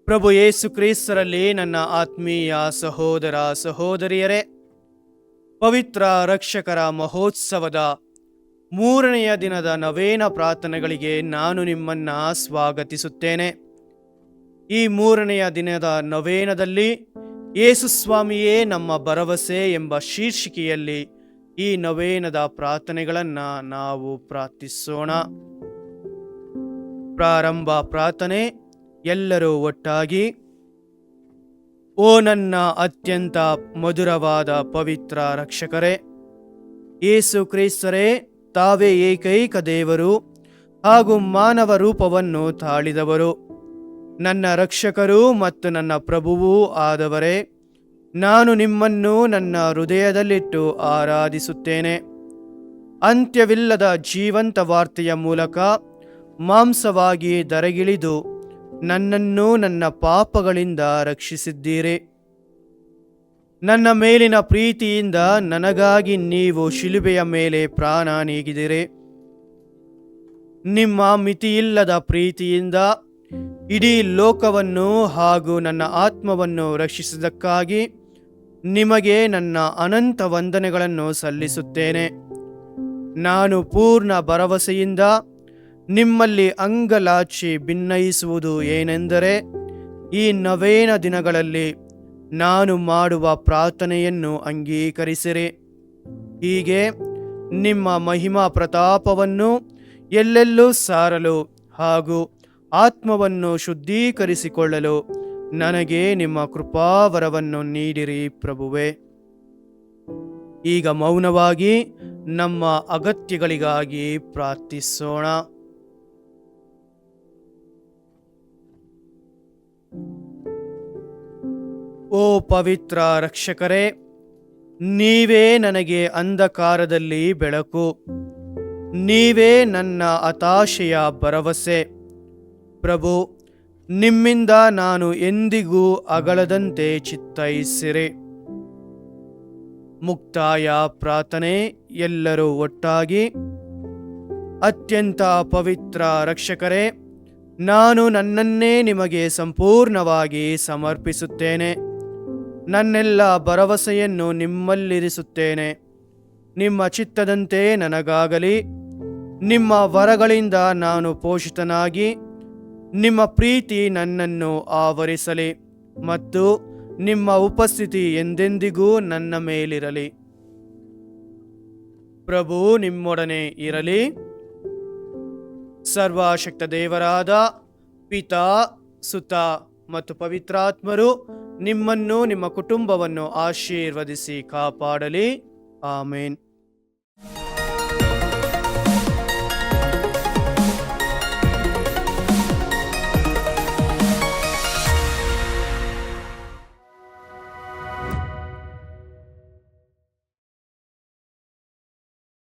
ಪ್ರಭು ಯೇಸು ಕ್ರಿಸ್ತರಲ್ಲಿ ನನ್ನ ಆತ್ಮೀಯ ಸಹೋದರ ಸಹೋದರಿಯರೇ, ಪವಿತ್ರ ರಕ್ಷಕರ ಮಹೋತ್ಸವದ 3ನೆಯ ದಿನದ ನವೇನ ಪ್ರಾರ್ಥನೆಗಳಿಗೆ ನಾನು ನಿಮ್ಮನ್ನು ಸ್ವಾಗತಿಸುತ್ತೇನೆ. ಈ 3ನೆಯ ದಿನದ ನವೇನದಲ್ಲಿ ಯೇಸು ಸ್ವಾಮಿಯೇ ನಮ್ಮ ಭರವಸೆ ಎಂಬ ಶೀರ್ಷಿಕೆಯಲ್ಲಿ ಈ ನವೇನದ ಪ್ರಾರ್ಥನೆಗಳನ್ನು ನಾವು ಪ್ರಾರ್ಥಿಸೋಣ. ಪ್ರಾರಂಭ ಪ್ರಾರ್ಥನೆ. ಎಲ್ಲರೂ ಒಟ್ಟಾಗಿ: ಓ ನನ್ನ ಅತ್ಯಂತ ಮಧುರವಾದ ಪವಿತ್ರ ರಕ್ಷಕರೇ, ಯೇಸು ಕ್ರಿಸ್ತರೇ, ತಾವೇ ಏಕೈಕ ದೇವರು ಹಾಗೂ ಮಾನವ ರೂಪವನ್ನು ತಾಳಿದವರು, ನನ್ನ ರಕ್ಷಕರು ಮತ್ತು ನನ್ನ ಪ್ರಭುವೂ ಆದವರೇ, ನಾನು ನಿಮ್ಮನ್ನು ನನ್ನ ಹೃದಯದಲ್ಲಿಟ್ಟು ಆರಾಧಿಸುತ್ತೇನೆ. ಅಂತ್ಯವಿಲ್ಲದ ಜೀವಂತ ವಾರ್ತೆಯ ಮೂಲಕ ಮಾಂಸವಾಗಿ ಧರೆಗಿಳಿದು ನನ್ನನ್ನು ನನ್ನ ಪಾಪಗಳಿಂದ ರಕ್ಷಿಸಿದ್ದೀರಿ. ನನ್ನ ಮೇಲಿನ ಪ್ರೀತಿಯಿಂದ ನನಗಾಗಿ ನೀವು ಶಿಲುಬೆಯ ಮೇಲೆ ಪ್ರಾಣ ನೀಗಿದಿರಿ. ನಿಮ್ಮ ಮಿತಿಯಿಲ್ಲದ ಪ್ರೀತಿಯಿಂದ ಇಡೀ ಲೋಕವನ್ನು ಹಾಗೂ ನನ್ನ ಆತ್ಮವನ್ನು ರಕ್ಷಿಸಿದ್ದಕ್ಕಾಗಿ ನಿಮಗೆ ನನ್ನ ಅನಂತ ವಂದನೆಗಳನ್ನು ಸಲ್ಲಿಸುತ್ತೇನೆ. ನಾನು ಪೂರ್ಣ ಭರವಸೆಯಿಂದ ನಿಮ್ಮಲ್ಲಿ ಅಂಗಲಾಚಿ ಭಿನ್ನಯಿಸುವುದು ಏನೆಂದರೆ, ಈ ನವೇನ ದಿನಗಳಲ್ಲಿ ನಾನು ಮಾಡುವ ಪ್ರಾರ್ಥನೆಯನ್ನು ಅಂಗೀಕರಿಸಿರಿ. ಹೀಗೆ ನಿಮ್ಮ ಮಹಿಮಾ ಪ್ರತಾಪವನ್ನು ಎಲ್ಲೆಲ್ಲೂ ಸಾರಲು ಹಾಗೂ ಆತ್ಮವನ್ನು ಶುದ್ಧೀಕರಿಸಿಕೊಳ್ಳಲು ನನಗೆ ನಿಮ್ಮ ಕೃಪಾವರವನ್ನು ನೀಡಿರಿ ಪ್ರಭುವೇ. ಈಗ ಮೌನವಾಗಿ ನಮ್ಮ ಅಗತ್ಯಗಳಿಗಾಗಿ ಪ್ರಾರ್ಥಿಸೋಣ. ಓ ಪವಿತ್ರ ರಕ್ಷಕರೇ, ನೀವೇ ನನಗೆ ಅಂಧಕಾರದಲ್ಲಿ ಬೆಳಕು, ನೀವೇ ನನ್ನ ಹತಾಶೆಯ ಭರವಸೆ. ಪ್ರಭು, ನಿಮ್ಮಿಂದ ನಾನು ಎಂದಿಗೂ ಅಗಲದಂತೆ ಚಿತ್ತೈಸಿರಿ. ಮುಕ್ತಾಯ ಪ್ರಾರ್ಥನೆ. ಎಲ್ಲರೂ ಒಟ್ಟಾಗಿ: ಅತ್ಯಂತ ಪವಿತ್ರ ರಕ್ಷಕರೇ, ನಾನು ನನ್ನನ್ನೇ ನಿಮಗೆ ಸಂಪೂರ್ಣವಾಗಿ ಸಮರ್ಪಿಸುತ್ತೇನೆ. ನನ್ನೆಲ್ಲ ಭರವಸೆಯನ್ನು ನಿಮ್ಮಲ್ಲಿರಿಸುತ್ತೇನೆ. ನಿಮ್ಮ ಚಿತ್ತದಂತೆ ನನಗಾಗಲಿ. ನಿಮ್ಮ ವರಗಳಿಂದ ನಾನು ಪೋಷಿತನಾಗಿ ನಿಮ್ಮ ಪ್ರೀತಿ ನನ್ನನ್ನು ಆವರಿಸಲಿ ಮತ್ತು ನಿಮ್ಮ ಉಪಸ್ಥಿತಿ ಎಂದೆಂದಿಗೂ ನನ್ನ ಮೇಲಿರಲಿ. ಪ್ರಭು ನಿಮ್ಮೊಡನೆ ಇರಲಿ. ಸರ್ವಶಕ್ತ ದೇವರಾದ ಪಿತಾ, ಸುತ ಮತ್ತು ಪವಿತ್ರಾತ್ಮರು ನಿಮ್ಮನ್ನು ನಿಮ್ಮ ಕುಟುಂಬವನ್ನು ಆಶೀರ್ವದಿಸಿ ಕಾಪಾಡಲಿ. ಆಮೇನ್.